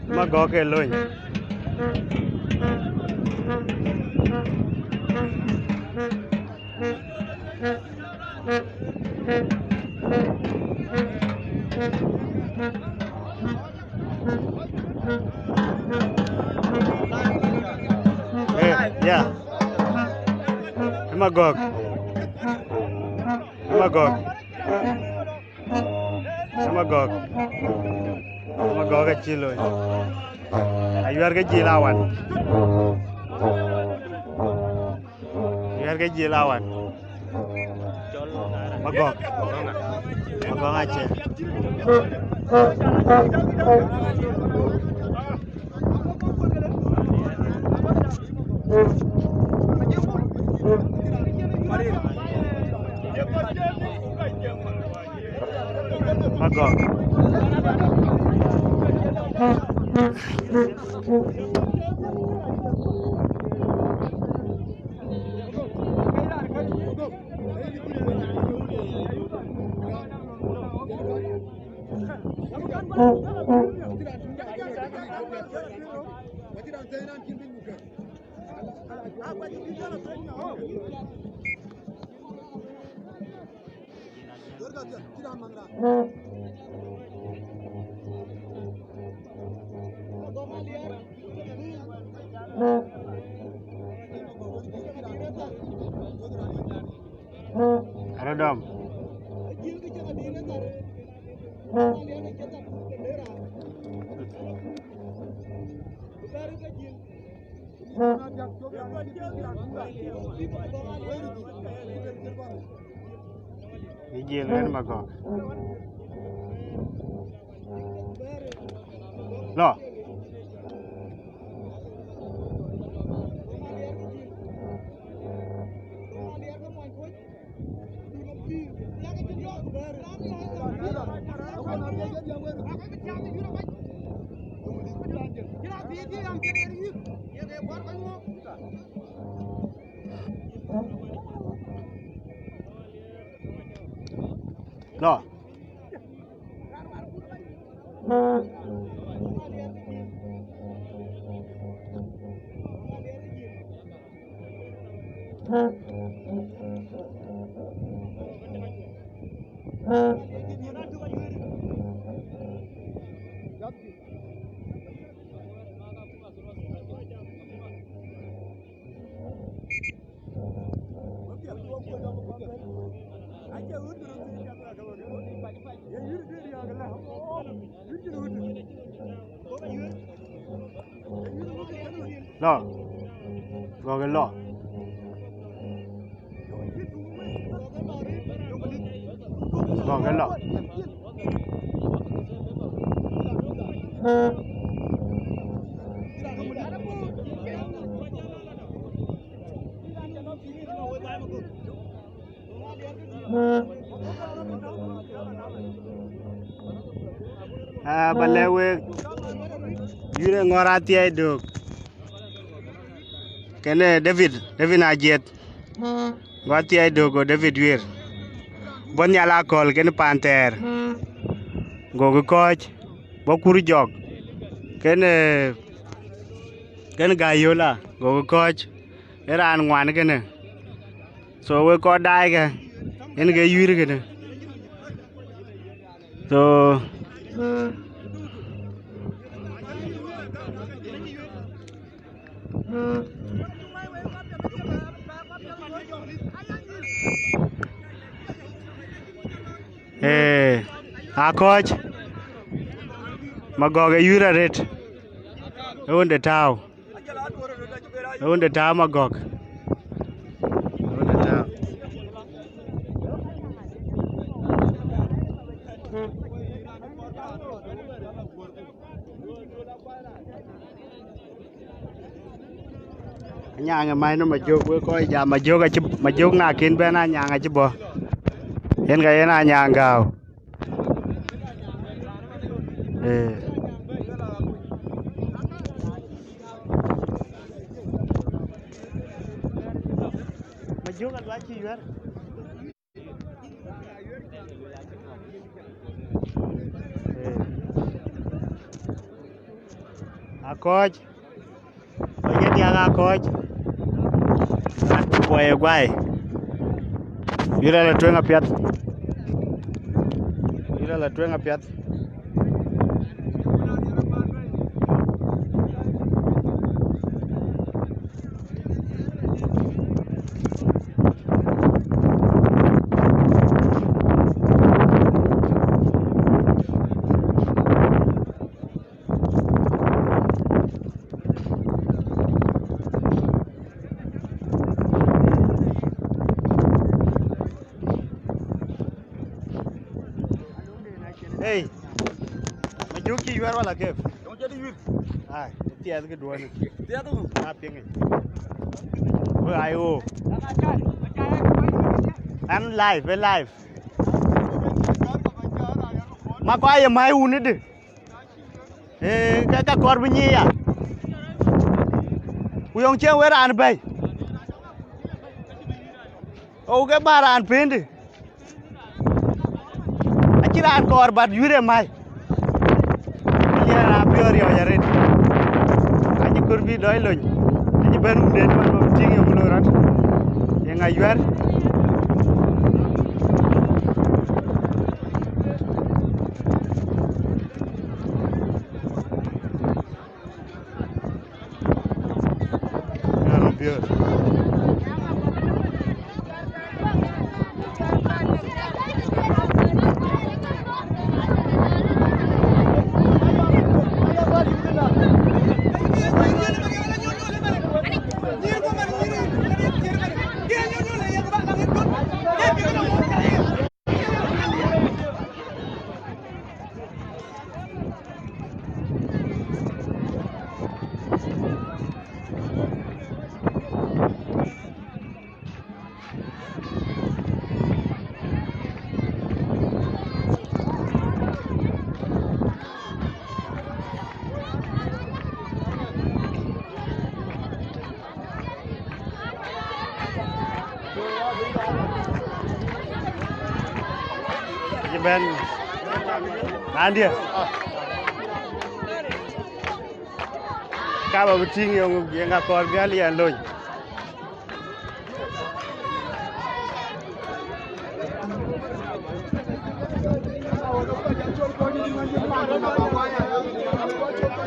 Magok eloi. Yeah. Magog. Magog. Magog. Magog kecil loh. Ayu harga jilawan. Harga jilawan. Magog. Magog aja. Magog. Redam. Hijil kan magog. Loh. Loh. Lo. Go cái lo. Go cái lo. Balewe yure ngorati ay dog kene David ajet ngorati ay dog David wir bon yala kol kene Panther go Koch bo kuru jog kene gayola go Koch eran ngwan kene so we ko dai ga en ge yure kene so Koch magog yura ret onde tao magog onde tao nhà mai nó mà chụp với coi giờ mà chụp na kiến bên na nhà ngay chứ bò hiện cái na nhà gạo Majuga lwachi yar. A Koch. Oye dia Koch. Boy guai. Ira la twenga piat. Ira la twenga piat. Hey, majuki yuar wala kef? Don't jadi yuar. Ay, tiada ke dua ni. Tiada tu. Apa yang ni? Oh, ayo. I'm live, we live. Mak ayam mai uni deh. Kakak kor bunyi ya. Uyong cia weran bay. Oh, ke baran pende. Akiran kor bad yure mai. Alian api ori ojaret. Aji kurbi doi loñ. Aji banu den man ting yo lorat. Yang ayuar. Ben Andia Kaba beting yang akor Alian loñ.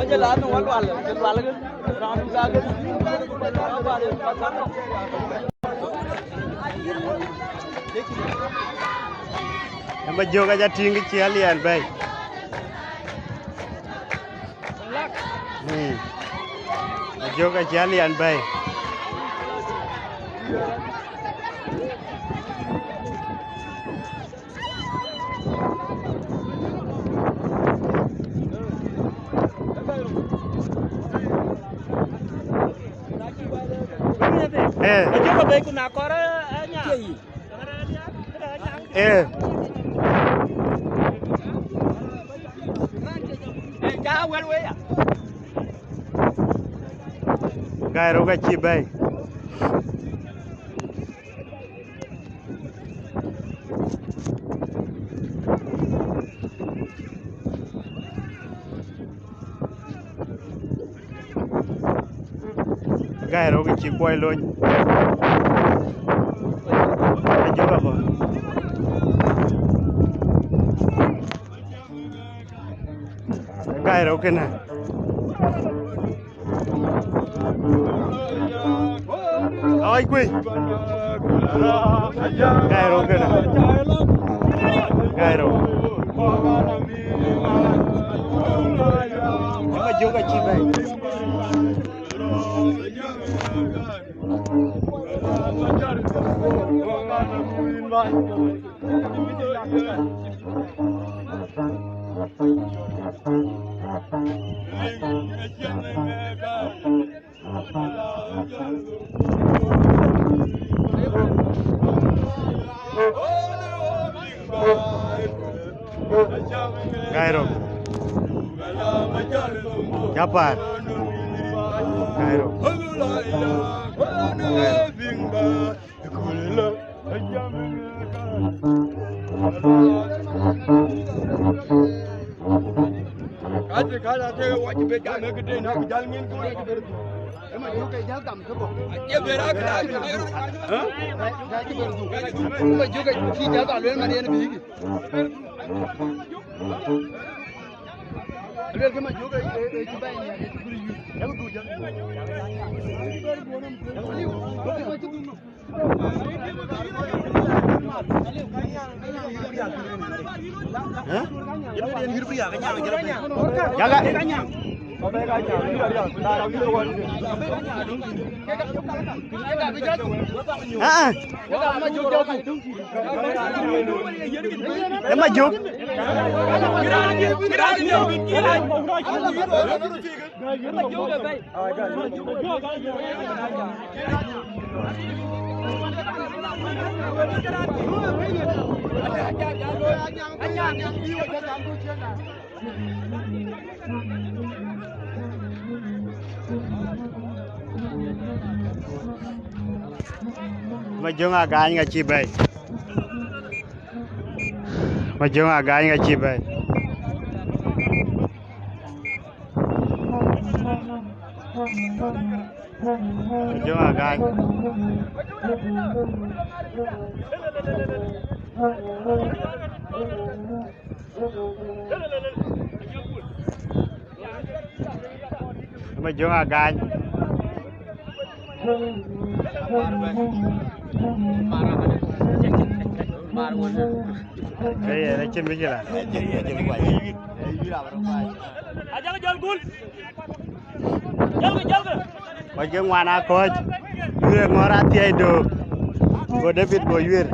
Oye la no wal ke ram ga ke Majuga aja tinggi ci Alian bay. Majuga ci Alian bay. Majuga bay ku na kor nya. Gai roga chi bay. Gai roga chi quay loñ. Ajuga ba. Gai roga na. Ôi quy gai rồi kìa gai rồi nhưng mà chưa cái chim này Cairo. Kapan? Cairo. Majung agak nggak cibai. Majung agak nggak cibai. Majung agak. Majung agak. Kaya na chin biji lah. Aja ke jalan gul. Jalan. Bagi mana Koch? Yure ngorati ay do. Go David go yure.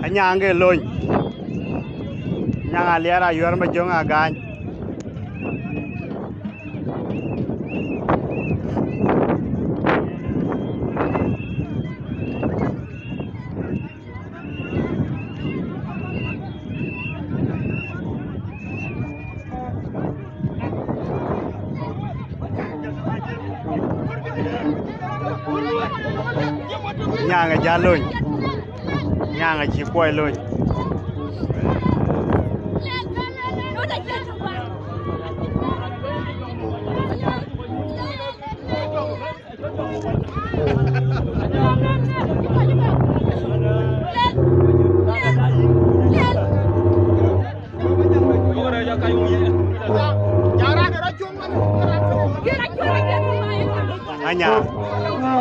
Anyang ke loy. Nyang aliara yuar majong agan. Nyang jalun. Nyang chỉ quay luôn.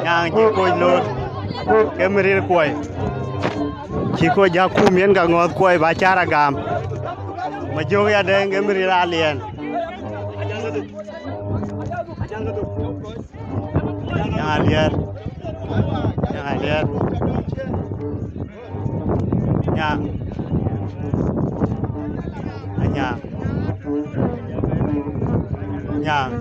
Nyang chỉ quay luôn. Cái mày đi quay. Chỉ có giá khu miếng cả ngọt quay và chả gam mà vô cái đen cái mì Alian yang Alian yang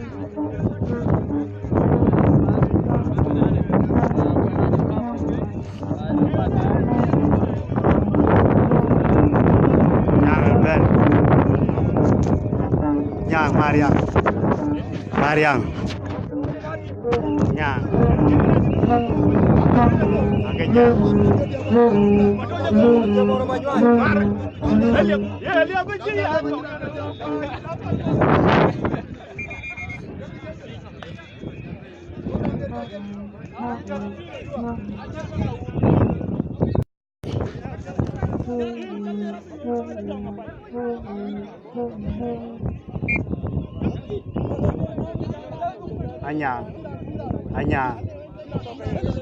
Mariang nya agaknya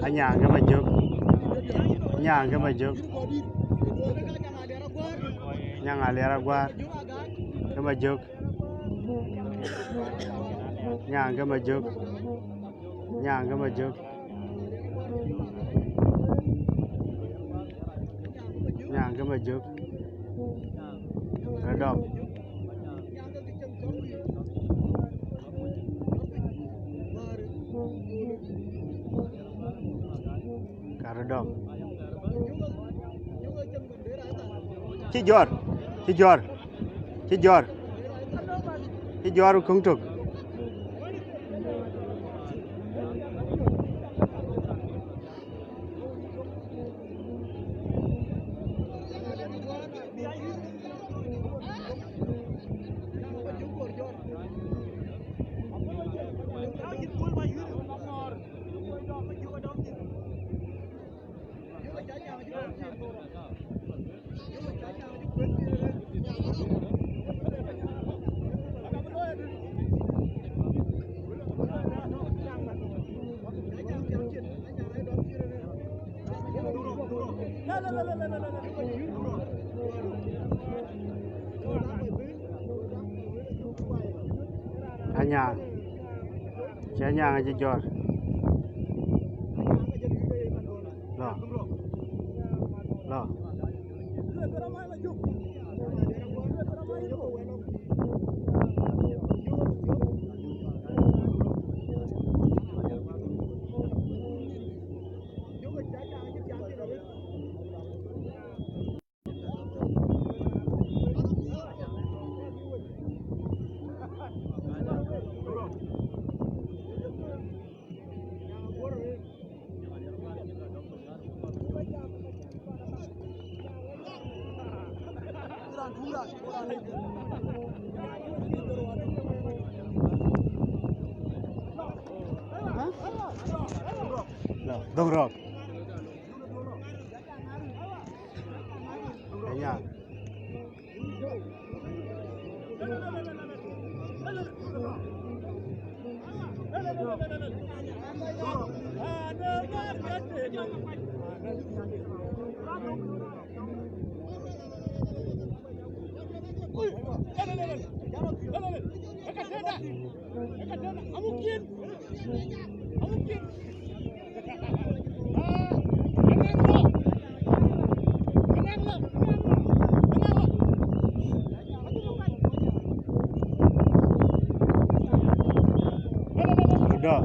Anyang cái mà trước Nyang ke majuk. Nyang aliara guar. Ke majuk. Nyang ke majuk. Nyang ke majuk. Nyang ke majuk. Redok. Karedok. Chijor. Chijor. Chijor. Chijor kungtuk. Anyang. Anyang aja jor. Lo. Lo. Dobrok. Anyang. Udah.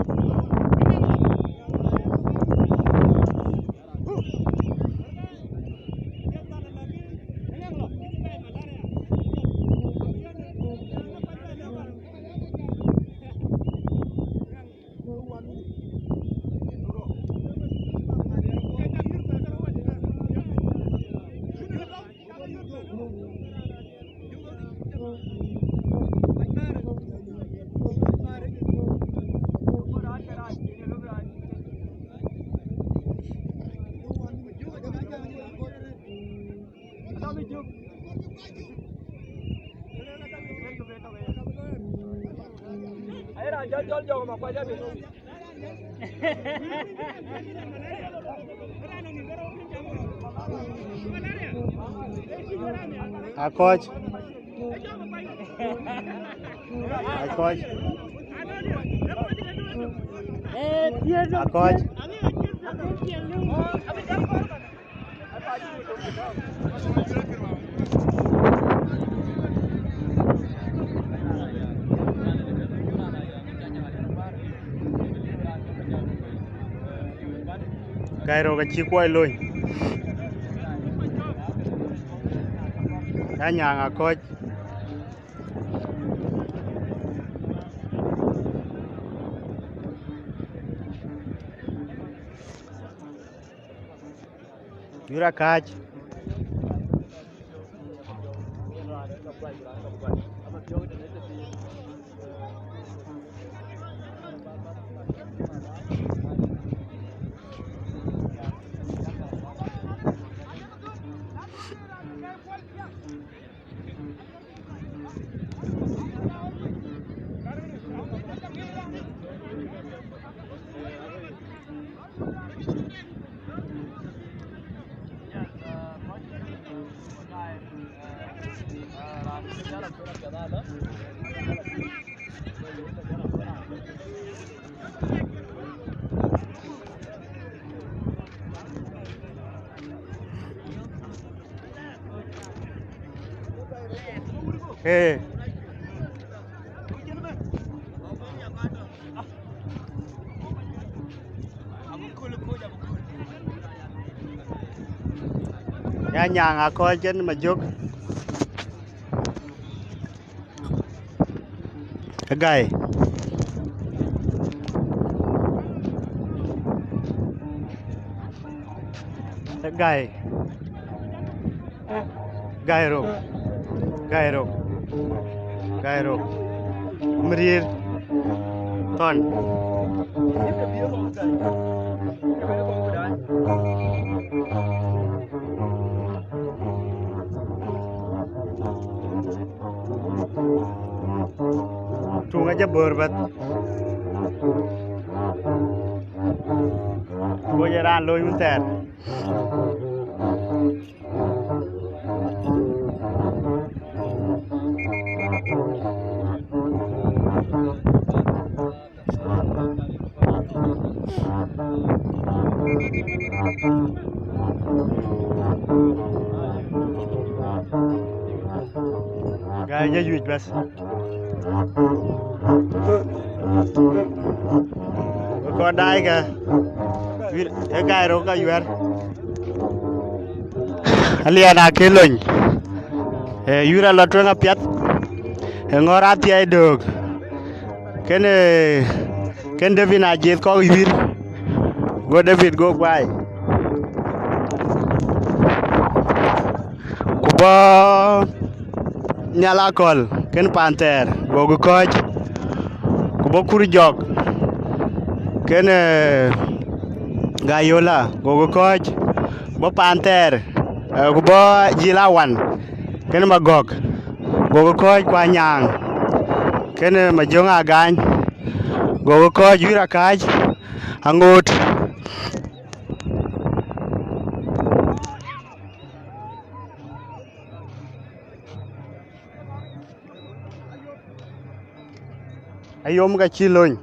Koch. Koch. Koch. Kairo ka chi kwai loy. Anyang Koch. Yura Koch. Hey. Ya nhà ngà coi chân mà dốc. Cái gai. Cái gai. Gai rô. Gai rô. Gai rô. Mrir. Ton. Tung aja berbat. Gue jalan loy menter. Gaya duit bas. Có đai kìa. Cái gai đó cái duyên. Alian à cái lệnh. Yura là trông apet. Ngor ati ai được. Cái này David à chết có duyên. Go David go quay. Kuba nyala kol. Ken Panther. Go Koch. Kuba kuri jog. Ken Gayola. Go Koch. Bo Panther. Kuba Jilawan. Ken Magog. Go Koch kwa nyang. Ken Majong Agan. Go Koch Yura Kaj. Angut. Ayom ka chilon.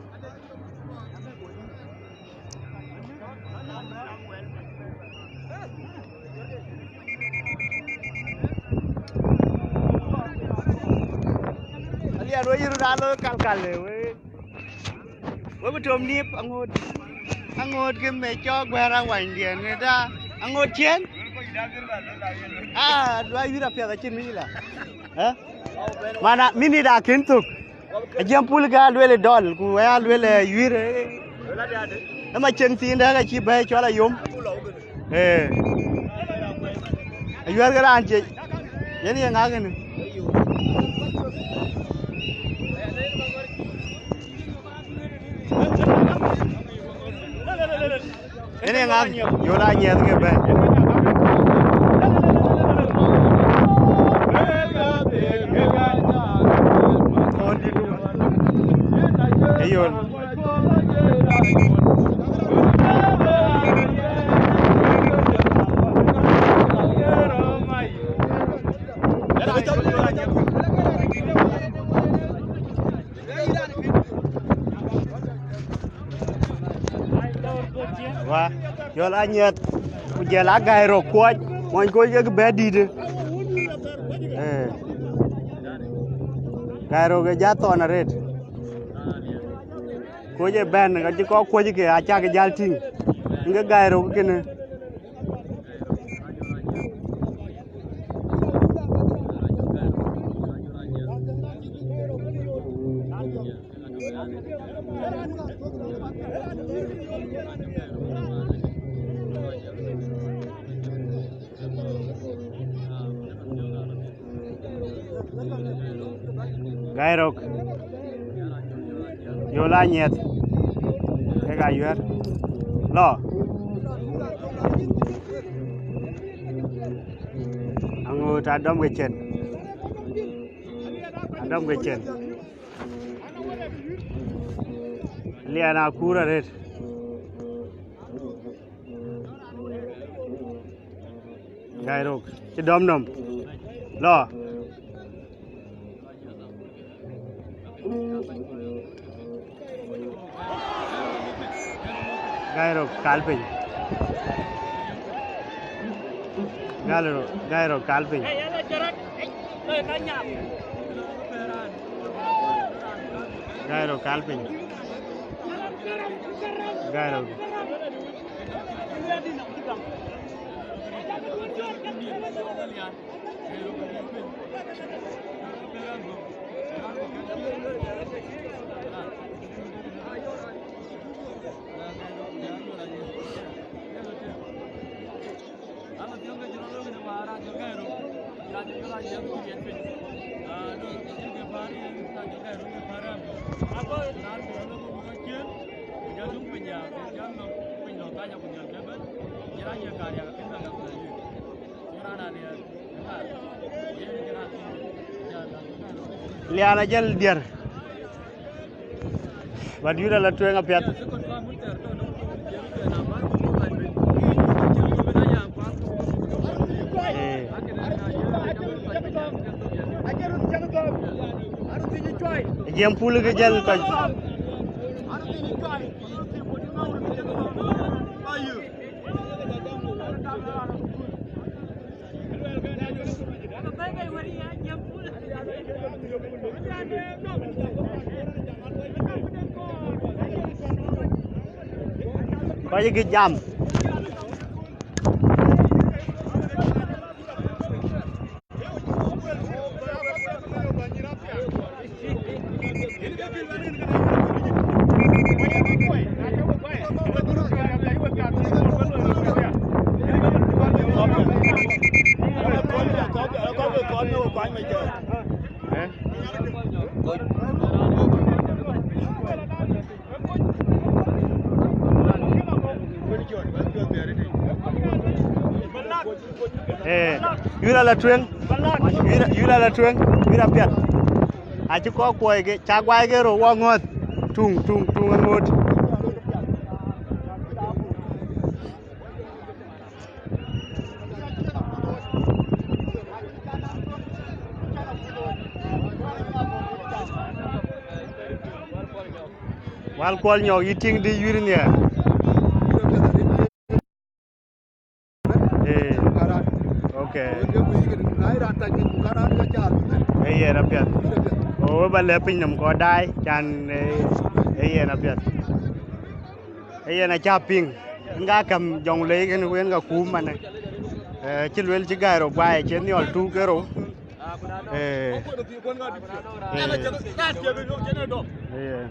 Alian we yiru dalo kal we. We betom nip angot ke me chok bara wan dien ne da angot chen. Dua yura pia da chin mi la. Mana mini da kintuk. Ajam pul ga lwele dol ku ya lwele yire. Ama chen tin da ga chi ba chola yum. Ayuar ga anje. Yani nga ga ne. Yani nga yola nyet ke ba. Ayun. Wah, jual anyet, jual agai rokok, mau kau je bedi de. Gai rokok jatuh na red. Kau je ben, kau je ke acak ke jalting, enggak gai rokok kene. Gairok yola nyet ke ga yer lo angut adom ke chen liana kura red gairok ci dom nom lo Gairo Calpin. Gairo Calpin. Gairo Calpin. Gairo. Liana jel diar. Badura la tuenga piat. Jam pulu ke jel kaj. Kaya ke jam. Yura la tueng, yura la tueng, yura piat. Aci ko kuai ke, cakwai ke ro wangot, tung ngot. Wal kol nyok yiting di yurin ya. Okay. Iya rapiat. Oh balik pinjam kodai can iya rapiat. Iya na caping. Enggak kam jong lấy cái nuôi enggak kuman. Cilwel cigai ro bai chen ni all tu kero. Iya.